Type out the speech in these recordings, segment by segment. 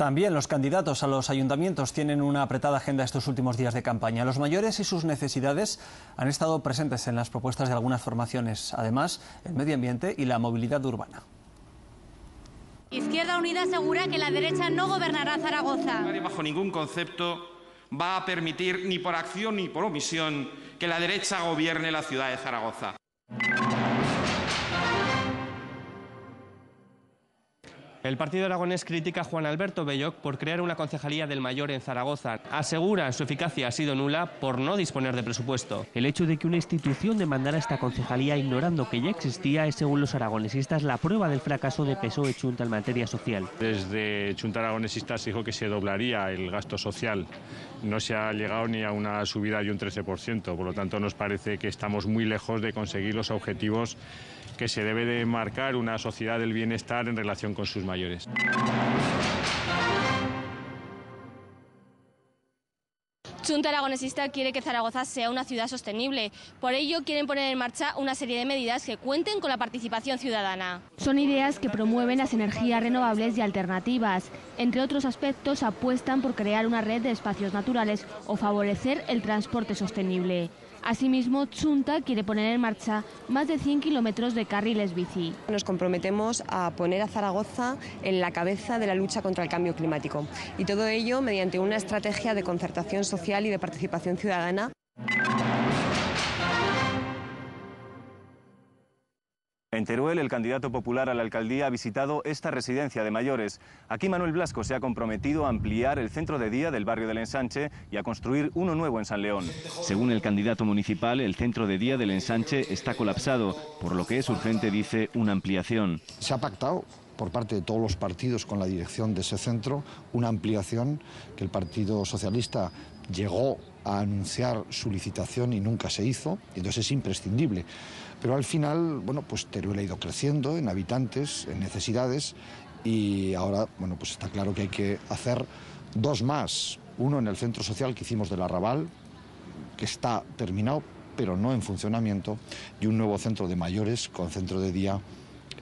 También los candidatos a los ayuntamientos tienen una apretada agenda estos últimos días de campaña. Los mayores y sus necesidades han estado presentes en las propuestas de algunas formaciones. Además, el medio ambiente y la movilidad urbana. Izquierda Unida asegura que la derecha no gobernará Zaragoza. Nadie bajo ningún concepto va a permitir, ni por acción ni por omisión, que la derecha gobierne la ciudad de Zaragoza. El partido aragonés critica a Juan Alberto Belloc por crear una concejalía del mayor en Zaragoza. Asegura su eficacia ha sido nula por no disponer de presupuesto. El hecho de que una institución demandara esta concejalía ignorando que ya existía es, según los aragonesistas, la prueba del fracaso de PSOE-Chunta en materia social. Desde Chunta Aragonesista se dijo que se doblaría el gasto social. No se ha llegado ni a una subida de un 13%, por lo tanto nos parece que estamos muy lejos de conseguir los objetivos que se debe de marcar una sociedad del bienestar en relación con sus mayores. Chunta Aragonesista quiere que Zaragoza sea una ciudad sostenible. Por ello quieren poner en marcha una serie de medidas que cuenten con la participación ciudadana. Son ideas que promueven las energías renovables y alternativas. Entre otros aspectos, apuestan por crear una red de espacios naturales o favorecer el transporte sostenible. Asimismo, Chunta quiere poner en marcha más de 100 kilómetros de carriles bici. Nos comprometemos a poner a Zaragoza en la cabeza de la lucha contra el cambio climático, y todo ello mediante una estrategia de concertación social y de participación ciudadana. En Teruel, el candidato popular a la alcaldía ha visitado esta residencia de mayores. Aquí Manuel Blasco se ha comprometido a ampliar el centro de día del barrio del Ensanche y a construir uno nuevo en San León. Según el candidato municipal, el centro de día del Ensanche está colapsado, por lo que es urgente, dice, una ampliación. Se ha pactado por parte de todos los partidos con la dirección de ese centro una ampliación que el Partido Socialista llegó a anunciar su licitación y nunca se hizo, y entonces es imprescindible. Pero al final, bueno, pues Teruel ha ido creciendo en habitantes, en necesidades, y ahora, bueno, pues está claro que hay que hacer dos más. Uno en el centro social que hicimos del Arrabal, que está terminado, pero no en funcionamiento, y un nuevo centro de mayores con centro de día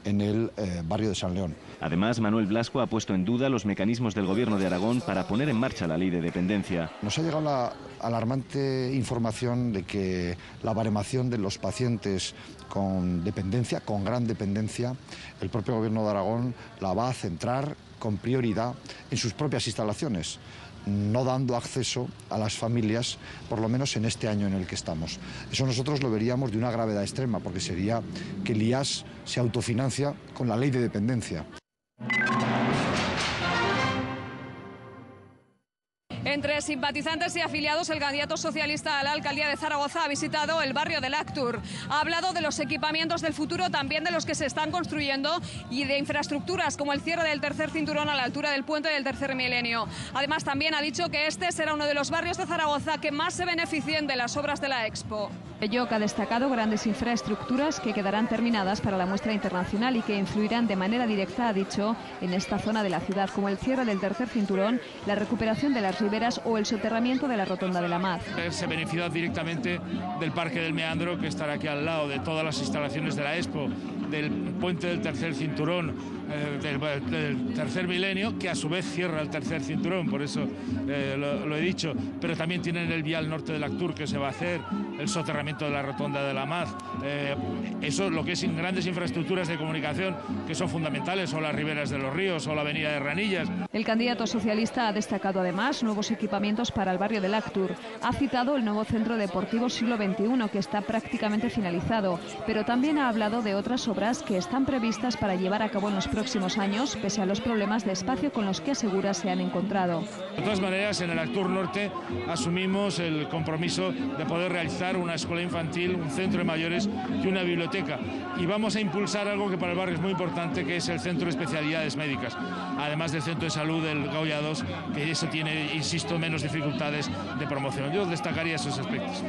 en el barrio de San León. Además, Manuel Blasco ha puesto en duda los mecanismos del Gobierno de Aragón para poner en marcha la ley de dependencia. Nos ha llegado la alarmante información de que la baremación de los pacientes con dependencia, con gran dependencia, el propio Gobierno de Aragón la va a centrar con prioridad en sus propias instalaciones, no dando acceso a las familias, por lo menos en este año en el que estamos. Eso nosotros lo veríamos de una gravedad extrema, porque sería que el IAS se autofinancia con la ley de dependencia. Entre simpatizantes y afiliados, el candidato socialista a la alcaldía de Zaragoza ha visitado el barrio del Actur. Ha hablado de los equipamientos del futuro, también de los que se están construyendo, y de infraestructuras como el cierre del tercer cinturón a la altura del puente del tercer milenio. Además, también ha dicho que este será uno de los barrios de Zaragoza que más se beneficien de las obras de la Expo. Belloc ha destacado grandes infraestructuras que quedarán terminadas para la muestra internacional y que influirán de manera directa, ha dicho, en esta zona de la ciudad, como el cierre del tercer cinturón, la recuperación de las riberas o el soterramiento de la rotonda de la Maz. Se beneficia directamente del Parque del Meandro, que estará aquí al lado, de todas las instalaciones de la Expo, del puente del tercer cinturón, del tercer milenio, que a su vez cierra el tercer cinturón, por eso lo he dicho, pero también tienen el vial norte del Actur que se va a hacer, el soterramiento de la rotonda de la Maz, eso lo que es grandes infraestructuras de comunicación que son fundamentales, o las riberas de los ríos o la avenida de Ranillas. El candidato socialista ha destacado además nuevos equipamientos para el barrio del Actur. Ha citado el nuevo centro deportivo siglo XXI, que está prácticamente finalizado, pero también ha hablado de otras obras que están previstas para llevar a cabo en los próximos años, pese a los problemas de espacio con los que asegura se han encontrado. De todas maneras, en el Actur Norte asumimos el compromiso de poder realizar una escuela infantil, un centro de mayores y una biblioteca. Y vamos a impulsar algo que para el barrio es muy importante, que es el centro de especialidades médicas, además del centro de salud del Goya II, que eso tiene, insisto, menos dificultades de promoción. Yo destacaría esos aspectos.